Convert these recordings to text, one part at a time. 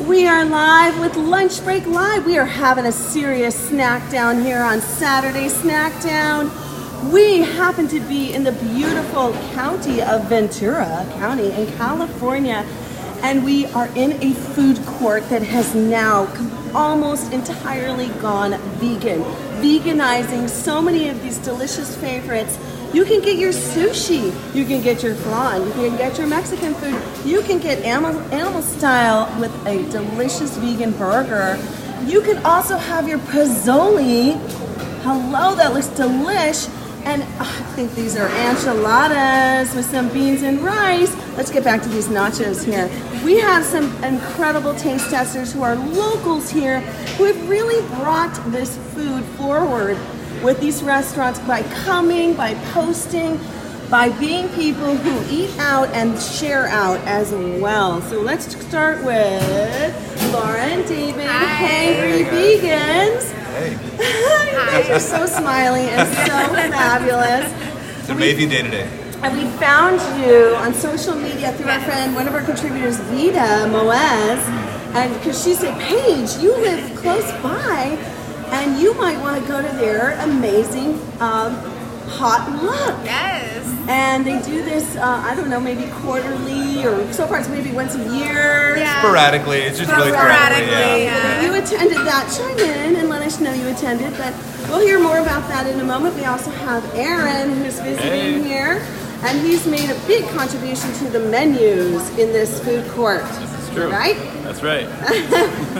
We are live with Lunch Break Live. We are having a serious snack down here on Saturday Snack Down. We happen to be in the beautiful county of Ventura County in California, and we are in a food court that has now almost entirely gone vegan, veganizing so many of these delicious favorites. You can get your sushi, you can get your flan, you can get your Mexican food, you can get animal style with a delicious vegan burger. You can also have your pozole. Hello, that looks delish. And I think these are enchiladas with some beans and rice. Let's get back to these nachos here. We have some incredible taste testers who are locals here who have really brought this food forward with these restaurants by coming, by posting, by being people who eat out and share out as well. So let's start with Laura and David, Hangry Vegans. Hey. You're so smiley and so fabulous. It's an amazing day today. And we found you on social media through our friend, one of our contributors, Vida Moez, and because she said, Paige, you live close by, and you might want to go to their amazing hot lunch. Yes. And they do this, I don't know, maybe quarterly, or so far it's maybe once a year. Yeah. Sporadically, it's just really sporadically. Yeah. You attended that. Chime in and let us know you attended, but we'll hear more about that in a moment. We also have Aaron, who's visiting here, and he's made a big contribution to the menus in this food court. This is true. Right? That's right.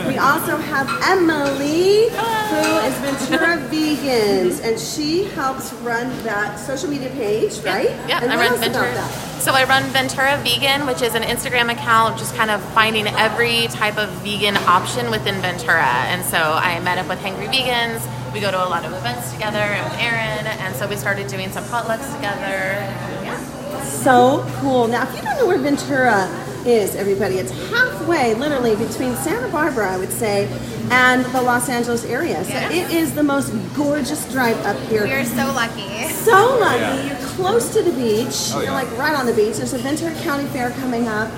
We also have Emily, who is Ventura Vegans, and she helps run that social media page, right? Yeah, and I what run else about Ventura. that? So I run Ventura Vegan, which is an Instagram account, just kind of finding every type of vegan option within Ventura. And so I met up with Hangry Vegans. We go to a lot of events together, and with Aaron, and so we started doing some potlucks together. Yeah. So cool. Now, if you don't know where Ventura is, everybody, it's halfway, literally, between Santa Barbara, I would say, and the Los Angeles area. So it is the most gorgeous drive up here. We are so lucky. So lucky. You're close to the beach. Oh, You're yeah. like right on the beach. There's a Ventura County Fair coming up.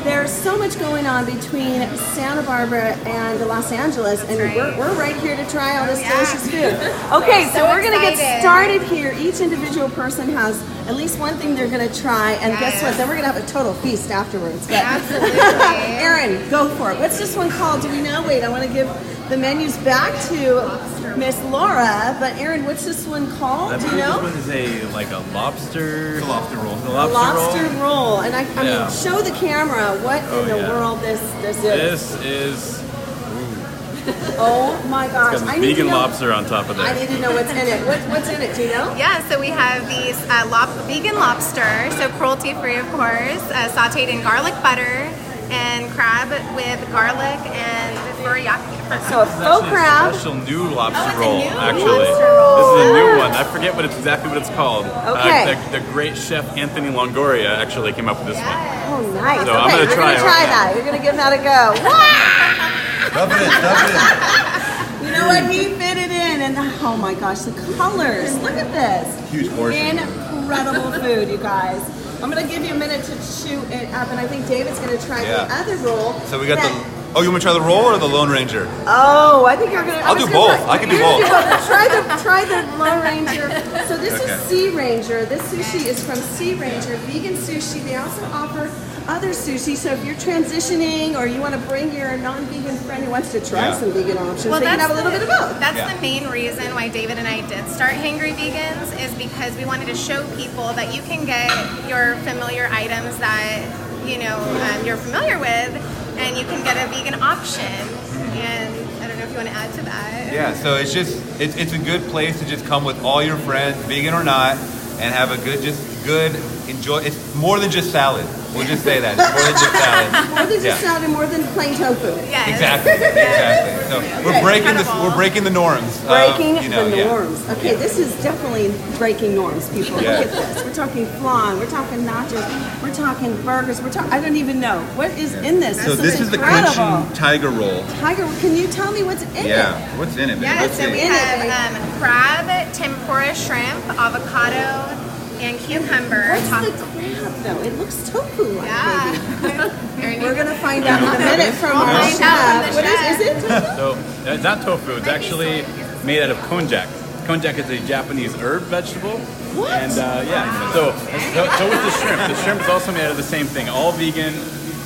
There's so much going on between Santa Barbara and Los Angeles, and we're right here to try all this delicious food. Okay, so we're going to get started here. Each individual person has at least one thing they're going to try, and guess what? Then we're going to have a total feast afterwards. But Absolutely. Aaron, go for it. What's this one called? Do we know? Wait, I want to give the menus back to Miss Laura. But Aaron, what's this one called? Do you know? This one is a lobster. It's a lobster roll. A lobster roll. And I mean, show the camera what in the world this is. This is Oh my gosh! got the vegan lobster on top of I there. need to know what's in it. What's in it? Do you know? Yeah, so we have these vegan lobster, so cruelty-free, of course, sauteed in garlic butter and crab with garlic and teriyaki. So a faux crab. A special new lobster it's a roll, new actually. lobster roll. This is a new one. I forget exactly what it's called. Okay. The great chef Anthony Longoria actually came up with this one. Oh, nice. So okay, I'm gonna you're try gonna it try right now. that. You're gonna give that a go. Stuff it in, stuff it in. You know what? He fit it in, and oh my gosh, the colors! Look at this. Huge portion. Incredible food, you guys. I'm gonna give you a minute to chew it up, and I think David's gonna try the other roll. So we got Oh, you want me to try the roll or the Lone Ranger? Oh, I think you're gonna. I'll do both. I can do both. Try the Lone Ranger. So this is Sea Ranger. This sushi is from Sea Ranger Vegan Sushi. They also offer other sushi. So if you're transitioning or you want to bring your non-vegan friend who wants to try some vegan options, they can have a little bit of both. That's the main reason why David and I did start Hangry Vegans, is because we wanted to show people that you can get your familiar items that you're familiar with, and you can get a vegan option. And I don't know if you want to add to that. Yeah, so it's a good place to just come with all your friends, vegan or not, and have a good enjoy. It's more than just salad. We'll just say that. It's more than just salad. More than just salad and more than plain tofu. Yes. Exactly. So we're breaking the norms. Breaking the norms. Okay, this is definitely breaking norms, people. Look at this. We're talking flan. We're talking nachos. We're talking burgers. I don't even know what is in this. So this is the Quenching Tiger Roll. Tiger, can you tell me what's in it? Yeah, what's in it? Yeah, so we have crab, tempura shrimp, avocado, and cucumber. What's the crab? up though. It looks tofu-like. Yeah. We're gonna find out in a minute from our find out chef. from the What is it? Tofu? So it's not tofu. It's actually made out of konjac. Konjac is a Japanese herb vegetable. What? And yeah, so with the shrimp is also made out of the same thing. All vegan,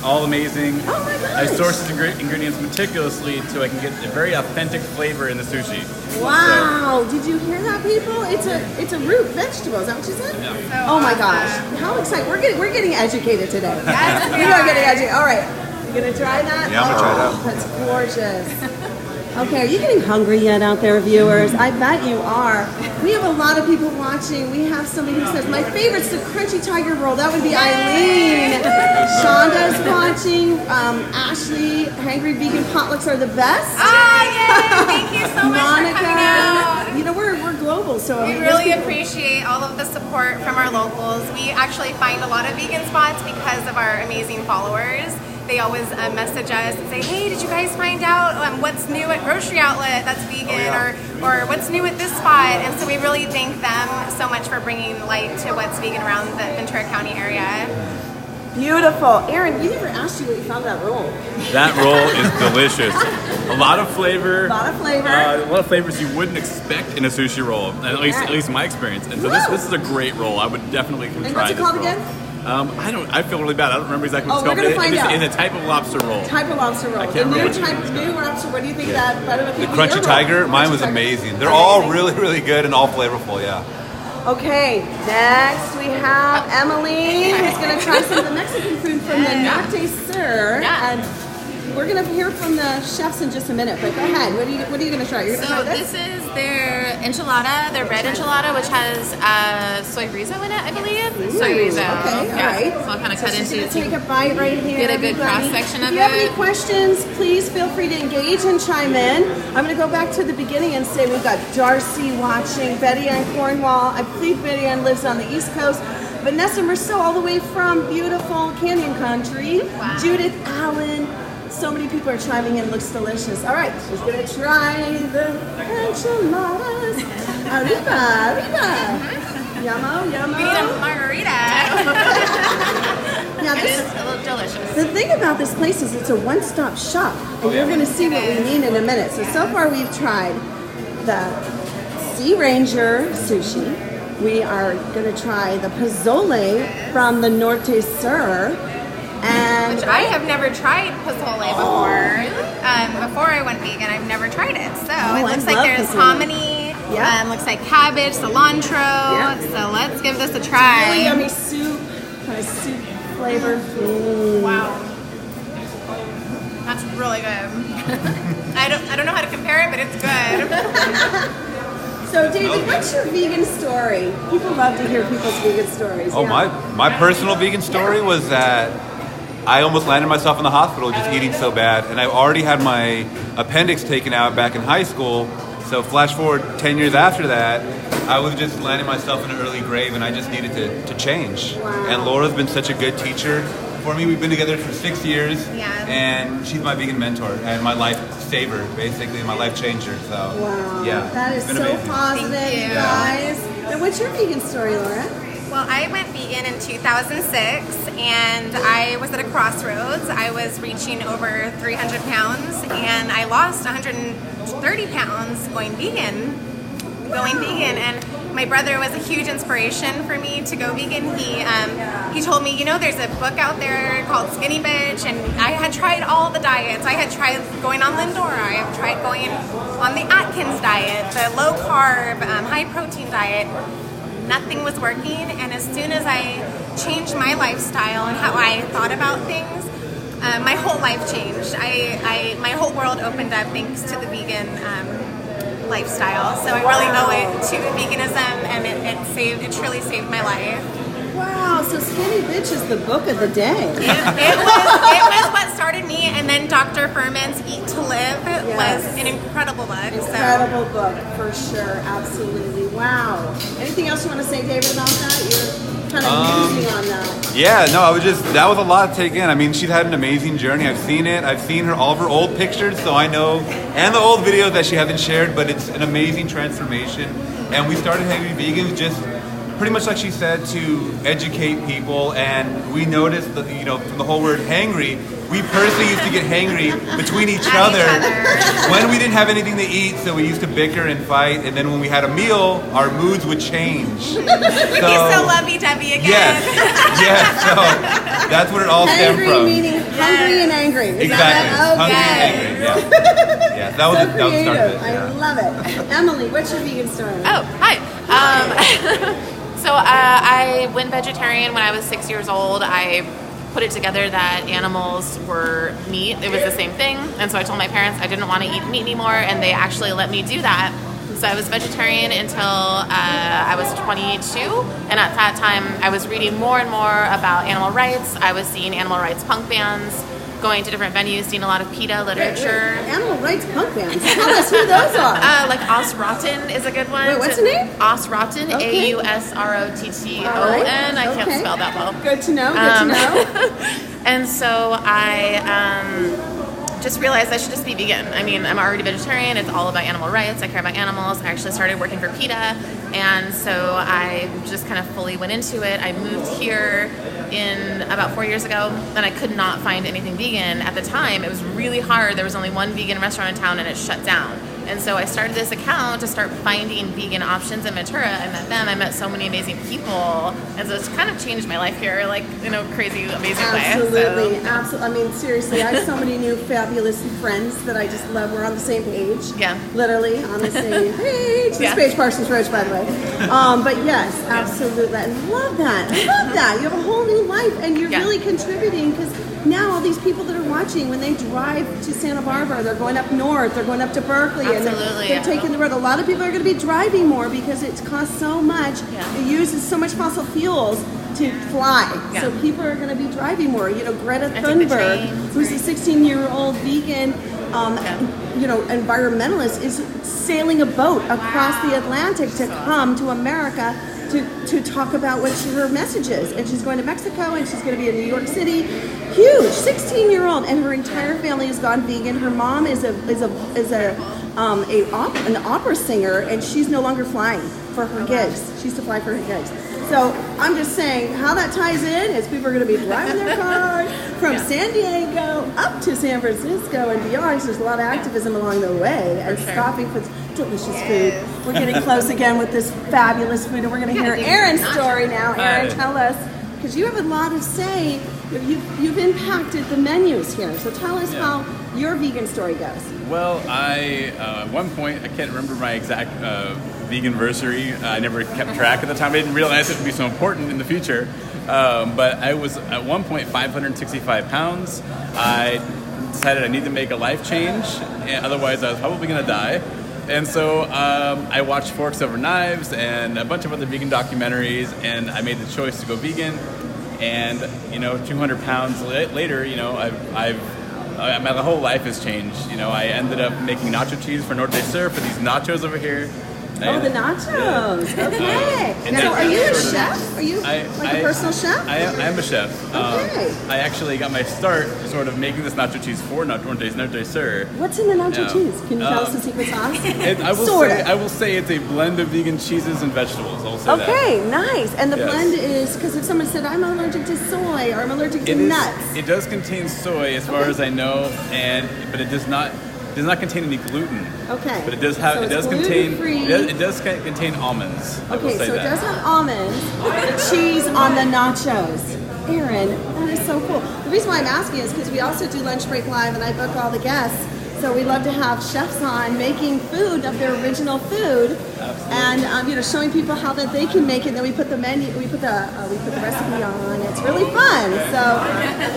all amazing. Oh my gosh. I source the ingredients meticulously so I can get a very authentic flavor in the sushi. Wow! Did you hear that, people? It's a root vegetable. Is that what you said? Yeah. Oh my gosh! How exciting! We're getting educated today. Yes, we We are are. getting educated. All right, you gonna try that? Yeah, I'm gonna try that. That's gorgeous. Okay, are you getting hungry yet out there, viewers? I bet you are. We have a lot of people watching. We have somebody who says, my favorite's the Crunchy Tiger Roll. That would be Eileen. Shonda's watching. Ashley, Hangry Vegan Potlucks are the best. Yay! Thank you so much for coming out. You know, we're global, so We really appreciate all of the support from our locals. We actually find a lot of vegan spots because of our amazing followers. They always message us and say, hey, did you guys find out what's new at grocery outlet that's vegan, or what's new at this spot? And so we really thank them so much for bringing light to what's vegan around the Ventura County area. Beautiful. Aaron, we never asked you what you found of that roll. That roll is delicious. A lot of flavor. A lot of flavor. A lot of flavors you wouldn't expect in a sushi roll, at least in my experience. And so this is a great roll. I would definitely come And try what's it this called roll. again? I feel really bad. I don't remember exactly what it's Oh, called. we're gonna find out. It's a type of lobster roll. Type of lobster roll. I can't The new remember. type, new lobster. What do you think of that? Better than The Crunchy Tiger, mine was amazing. They're all really, really good and all flavorful, yeah. Okay, next we have Emily, who's going to try some of the Mexican food from the Norte Sur. Yeah. And we're going to hear from the chefs in just a minute, but go ahead. What are you going to try? You're going to So try this? this is their enchilada, their red enchilada, which has soy rizo in it, I believe. Soy rizo. Okay, Yeah. all right. So I'll kind of So cut she's into going to take a bite right here. Get a good everybody. cross-section of If you have it. any questions, please feel free to engage and chime in. I'm going to go back to the beginning and say we've got Darcy watching, Betty Ann Cornwall. I believe Betty Ann lives on the East Coast. Vanessa Merceau all the way from beautiful Canyon Country. Wow. Judith Allen. So many people are chiming in. Looks delicious. All right, she's going to try the enchiladas. Arriba. Yummo, yummo. We need a margarita. Now, It this is a little delicious. The thing about this place is it's a one-stop shop, and you're going to see what we mean in a minute. So far we've tried the Sea Ranger sushi. We are going to try the pozole from the Norte Sur. And Which I have never tried pozole before. Before I went vegan, I've never tried it. So I it looks like love there's pozole. hominy, Yeah. looks like cabbage, cilantro. Yeah. So let's give this a try. really yummy soup, kind of soup flavor. Wow. That's really good. I don't know how to compare it, but it's good. So David, what's your vegan story? People love to hear people's vegan stories. Oh, yeah. my personal vegan story was that I almost landed myself in the hospital just eating so bad. And I already had my appendix taken out back in high school. So flash forward 10 years after that, I was just landing myself in an early grave and I just needed to change. Wow. And Laura's been such a good teacher for me. We've been together for 6 years. Yeah. And she's my vegan mentor and my life saver, basically, my life changer. So, Wow, yeah. that is it's been so amazing. positive, Thank you you. guys. And what's your vegan story, Laura? Well, I went vegan in 2006 and I was at a crossroads. I was reaching over 300 pounds and I lost 130 pounds going vegan. And my brother was a huge inspiration for me to go vegan. He told me, you know, there's a book out there called Skinny Bitch, and I had tried all the diets. I had tried going on Lindora. I have tried going on the Atkins diet, the low carb, high protein diet. Nothing was working, and as soon as I changed my lifestyle and how I thought about things, my whole life changed. My whole world opened up thanks to the vegan lifestyle. So I really owe it to veganism, and it truly saved my life. Wow, so Skinny Bitch is the book of the day. It was what started me, and then Dr. Furman's Eat to Live was an incredible book. Incredible book, for sure, absolutely. Wow. Anything else you want to say, David, about that? You're kind of musing on that. Yeah, no, that was a lot to take in. I mean, she's had an amazing journey. I've seen it. I've seen all of her old pictures, so I know, and the old videos that she hasn't shared, but it's an amazing transformation. And we started Hangry Vegans just pretty much like she said, to educate people. And we noticed that, from the whole word hangry, we personally used to get hangry between each other when we didn't have anything to eat, so we used to bicker and fight, and then when we had a meal, our moods would change. Would be so lovey-dovey again. Yes, so that's where it all stemmed Hangry from. meaning hungry and angry. Is Exactly. that Hungry okay? and angry, yeah. That was So the start of it. creative. Yeah. I love it. Emily, what's your vegan story? Oh, hi. So I went vegetarian when I was 6 years old. I put it together that animals were meat. It was the same thing. And so I told my parents I didn't want to eat meat anymore, and they actually let me do that. So I was vegetarian until I was 22. And at that time, I was reading more and more about animal rights. I was seeing animal rights punk bands, going to different venues, seeing a lot of PETA literature. Animal rights punk bands. Tell us who those are. Like Os Rotten is a good one. Wait, what's the name? Os Rotten, Okay. AUSROTTON. All right. I can't Okay. spell that well. Good to know. Good to know. And so I just realized I should just be vegan. I mean, I'm already vegetarian. It's all about animal rights. I care about animals. I actually started working for PETA. And so I just kind of fully went into it. I moved here in about 4 years ago, and I could not find anything vegan. At the time, it was really hard. There was only one vegan restaurant in town, and it shut down. And so I started this account to start finding vegan options in Ventura. I met them. I met so many amazing people. And so it's kind of changed my life here, like, in a crazy, amazing way. Absolutely, So, absolutely. I mean, seriously, I have so many new fabulous friends that I just love. We're on the same page. Yeah. Literally on the same page. This Yeah. Paige Parsons Roach, by the way. But yes, absolutely. I love that. I love that. You have a whole new life, and you're Yeah. really contributing, because now all these people that are watching, when they drive to Santa Barbara, they're going up north, they're going up to Berkeley, Absolutely, and they're taking the road. A lot of people are going to be driving more because it costs so much. Yeah. It uses so much fossil fuels to fly. Yeah. So people are going to be driving more. Greta I think the Thunberg, train, who's a 16-year-old vegan, environmentalist, is sailing a boat across the Atlantic to come to America to talk about what her message is. And she's going to Mexico, and she's going to be in New York City. Huge, 16-year-old, and her entire family has gone vegan. Her mom is an opera singer, and she's no longer flying for her gigs. She used to fly for her gigs. So I'm just saying how that ties in is people are going to be driving their car from San Diego up to San Francisco and beyond. So there's a lot of activism along the way and stopping for delicious food. We're getting close again with this fabulous food, and we're going to hear Aaron's story now. Aaron, tell us, because you have a lot to say. You've impacted the menus here. So tell us how your vegan story goes. Well, at one point, I can't remember my exact veganversary. I never kept track at the time. I didn't realize it would be so important in the future. But I was at one point 565 pounds. I decided I need to make a life change, otherwise I was probably going to die. And so I watched Forks Over Knives and a bunch of other vegan documentaries, and I made the choice to go vegan. And 200 pounds later, my whole life has changed. I ended up making nacho cheese for Norte Sur for these nachos over here. Oh, the nachos. Okay. So are you a chef? Are you a personal chef? I am a chef. Okay. I actually got my start sort of making this nacho cheese for Norte Sur. What's in the nacho cheese? Can you tell us the secret sauce? I will say it's a blend of vegan cheeses and vegetables. I'll say that. Okay, nice. And the Yes. blend is, because if someone said, I'm allergic to soy or I'm allergic to nuts. It does contain soy, as far as I know, but it does not contain any gluten. Okay. But it does have. So it does it's contain. gluten-free. It does contain almonds. I will Okay, say so it that. does have almonds, the cheese on the nachos. Aaron, that is so cool. The reason why I'm asking is because we also do Lunch Break Live, and I book all the guests. So we love to have chefs on making food of their original food, and showing people how that they can make it. And then we put the menu, we put the recipe on. It's really fun. So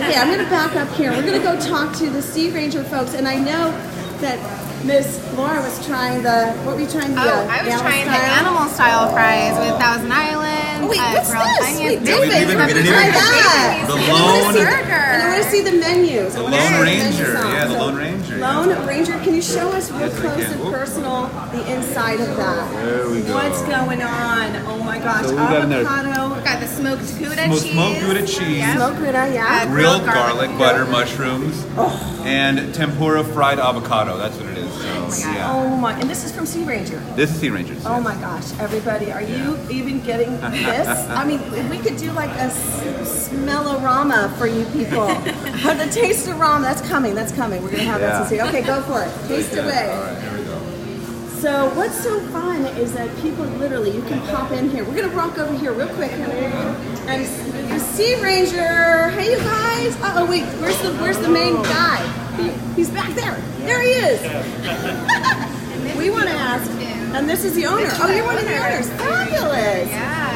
okay, I'm going to back up here. We're going to go talk to the Sea Ranger folks, and I know that Miss Laura was trying I was trying the animal style fries with Thousand Island. Oh, wait, what's grilled this? onions. Wait, Yeah, we David, didn't even- try that. The I wanna Lone- see- Burger. And I want to see the menus. The Lone Ranger. Yeah, the Lone Ranger. Ranger. Lone Ranger, can you show us real Yes, I close can. and Whoop. personal the inside of that? There we go. What's going on? Oh my gosh, So we got in there- avocado, We've got the smoked Gouda cheese. Smoked Gouda cheese. Yep. smoked Gouda, yeah. Grilled garlic, butter, mushrooms, and tempura fried avocado. That's what it is. So, yeah. Oh my, and this is from Sea Ranger. This is Sea Rangers. Oh my gosh, everybody, are you even getting this? I mean, if we could do like a smell-o-rama for you people. The taste-o-rama, that's coming. We're going to have that soon. Okay, go for it. Taste away. All right, here we go. So what's so fun is that people literally, you can pop in here. We're going to walk over here real quick. And the Sea Ranger, hey you guys. Uh-oh, wait, where's the main guy? He's back there. There he is. We want to ask, and this is the owner. Oh, you're one of the owners. Fabulous. Yeah.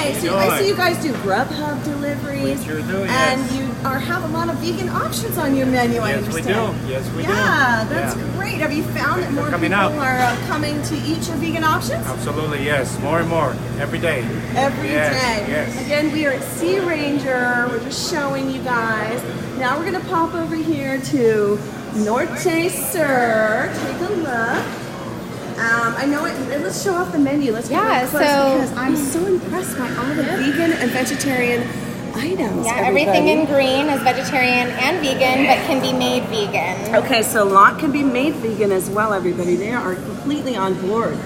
Hey, so I see you guys do Grubhub deliveries. We sure do, And yes. you have a lot of vegan options on your menu, I Yes, we do. understand. Yes, we do. Yeah, that's Yeah. great. Have you found that more people coming out. are coming to eat your vegan options? Absolutely, yes. More and more. Every day. Every Yes, day. yes. Again, we are at Sea Ranger. We're just showing you guys. Now we're going to pop over here to Norte Sur. Take a look. I know it. Let's show off the menu. Let's get Yeah, real close so- because I'm so impressed by all the vegan and vegetarian items. Yeah, everybody. everything in green is vegetarian and vegan, but can be made vegan. Okay, so a lot can be made vegan as well, everybody. They are completely on board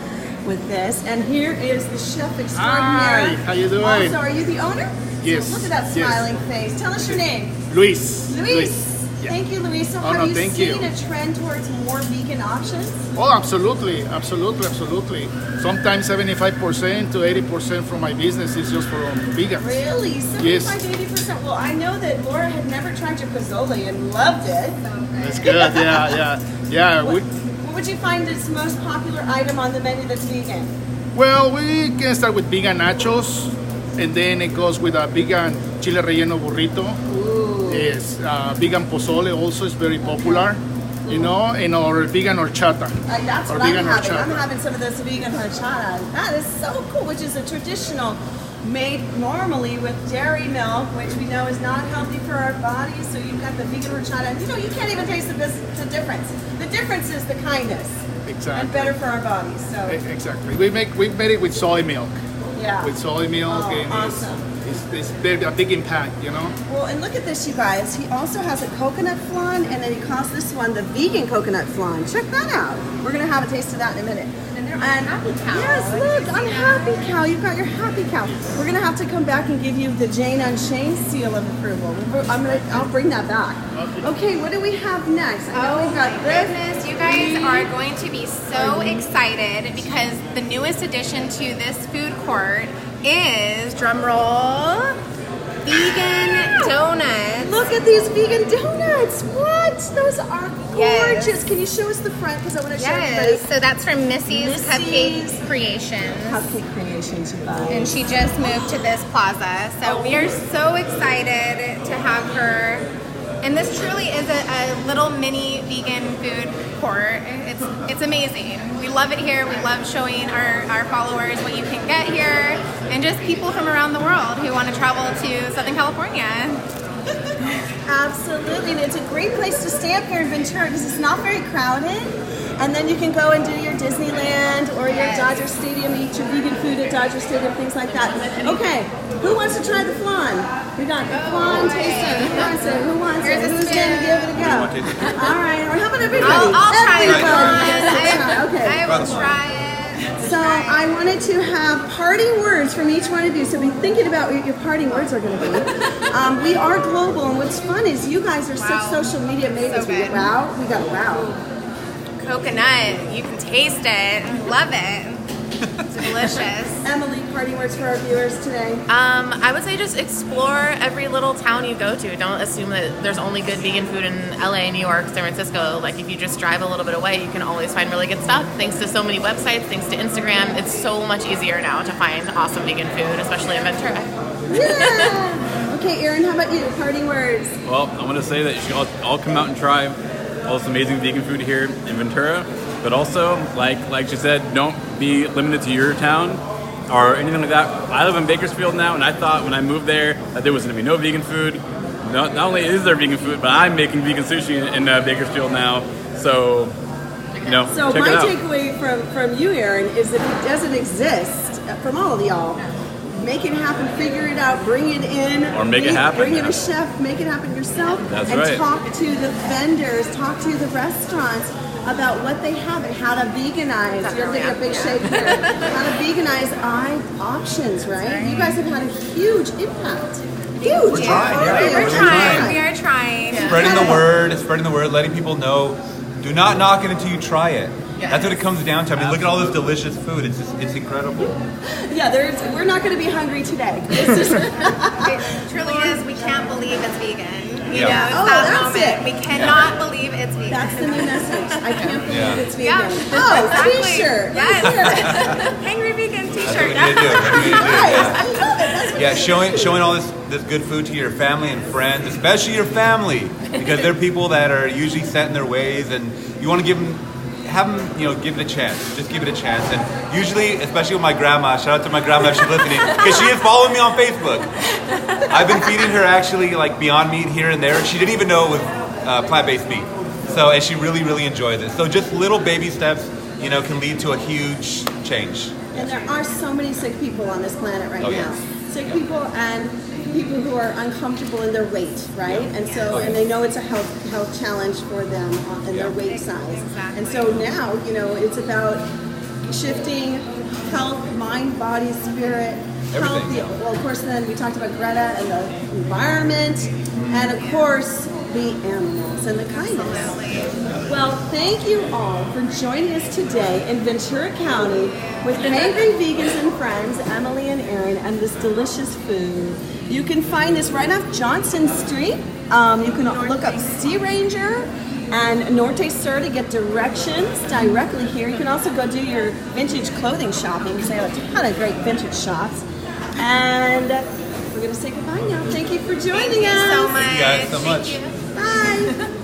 with this. And here is the chef extraordinaire. Hi, how you doing? Also, are you the owner? Yes, So look at that yes. smiling face. Tell us your name. Luis. Luis. Yeah. Thank you, Luis. So Oh, have no, you thank seen you. a trend towards more vegan options? Oh, absolutely. Sometimes 75% to 80% from my business is just from vegans. Really? 75 Yes. to 80%? Well, I know that Laura had never tried your pozole and loved it. That's good. Yeah. What would you find is the most popular item on the menu that's vegan? Well, we can start with vegan nachos, and then it goes with a vegan chile relleno burrito. Yes, vegan pozole also is very popular, you know, and our vegan horchata. That's Or what I'm vegan having. horchata. I'm having some of this vegan horchata. That is so cool, which is a traditional made normally with dairy milk, which we know is not healthy for our bodies. So you've got the vegan horchata. And, you can't even taste the difference. The difference is the kindness. Exactly. And better for our bodies. So, Exactly. We made it with soy milk. yeah. With soy milk, Oh, and awesome. it's very a big impact, you know. Well, and look at this, you guys. He also has a coconut flan, and then he calls this one the vegan coconut flan. Check that out. We're going to have a taste of that in a minute. And they're on Happy Cow. Yes, look, on Happy Cow. You've got your Happy Cow. We're going to have to come back and give you the Jane Unchained seal of approval. I'll bring that back. Okay, what do we have next? I know Oh we've my got this. goodness, you guys are going to be so excited because the newest addition to this food court is, drumroll, vegan donuts. Look at these vegan donuts. What? Those are gorgeous. Yes. Can you show us the front? Because I want to show everybody. Yes, so that's from Missy's Missy's Cupcake Creations. Cupcake Creations, you guys. And she just moved to this plaza. So we are so excited to have her. And this truly is a little mini vegan food court. It's amazing. We love it here. We love showing our followers what you can get here and just people from around the world who want to travel to Southern California. Absolutely, and it's a great place to stay up here in Ventura because it's not very crowded. And then you can go and do your Disneyland or your Yes. Dodger Stadium, eat your vegan food at Dodger Stadium, things like that. Okay, who wants to try the flan? We got the flan taster. Who wants it? Who wants Here's it? a Who's spoon. going to give it a go? All right, or how about everybody? I'll try it. Everybody. Okay. I will try it. So I wanted to have parting words from each one of you. So be thinking about what your parting words are going to be. We are global, and what's fun is you guys are such Wow. social media maidens. So We good. got wow. Coconut, you can taste it. Love it. It's delicious. Emily, parting words for our viewers today. I would say just explore every little town you go to. Don't assume that there's only good vegan food in LA, New York, San Francisco. Like if you just drive a little bit away, you can always find really good stuff. Thanks to so many websites, thanks to Instagram, it's so much easier now to find awesome vegan food, especially in Ventura. Yeah. Okay, Aaron, how about you? Parting words. Well, I want to say that you should all come out and try all this amazing vegan food here in Ventura. But also, like she said, don't be limited to your town or anything like that. I live in Bakersfield now, and I thought when I moved there that there was going to be no vegan food. not only is there vegan food, but I'm making vegan sushi in Bakersfield now. So, So check my it out. takeaway from you, Aaron, is if it doesn't exist, from all of y'all, make it happen, figure it out, bring it in. Or make it happen, Bring in yeah. a chef, make it happen yourself. That's and right. talk to the vendors, talk to the restaurants about what they have and how to veganize. You're getting a big shake here. How to veganize options, right? You guys have had a huge impact. Huge. We're trying. We are trying. Spreading the word, letting people know. Do not knock it until you try it. That's what it comes down to. I mean, look at all this delicious food. It's incredible. Yeah, we're not going to be hungry today. It truly is. We can't believe it's vegan. You know, it's that that's moment. it. We cannot believe it's vegan. That's the new message. I can't believe it's vegan. Yeah. Oh, Exactly. t-shirt. Yes. Hangry vegan That's t-shirt. what we need to do. That's what we need to do. Guys, I love it. That's Yeah, showing all this good food to your family and friends, especially your family, because they're people that are usually set in their ways, and you want to give them give it a chance. Just give it a chance. And usually, especially with my grandma, shout out to my grandma if she's listening, because she is following me on Facebook. I've been feeding her actually like Beyond Meat here and there. She didn't even know it was plant-based meat. So, and she really, really enjoys it. So just little baby steps, can lead to a huge change. And there are so many sick people on this planet right now. Yes. Sick people and people who are uncomfortable in their weight, right? And so, and they know it's a health challenge for them in their weight size. Exactly. And so now, it's about shifting health, mind, body, spirit, health. Everything. Well, of course, then we talked about Greta and the environment, and of course, the animals and the kindness. Well, thank you all for joining us today in Ventura County with Hangry Vegans and Friends, Emily and Aaron, and this delicious food. You can find this right off Johnson Street. You can look up Sea Ranger and Norte Sur to get directions directly here. You can also go do your vintage clothing shopping because they have a ton of great vintage shops. And we're going to say goodbye now. Thank you for joining us. Thank you so much. Thank you guys so much. Bye.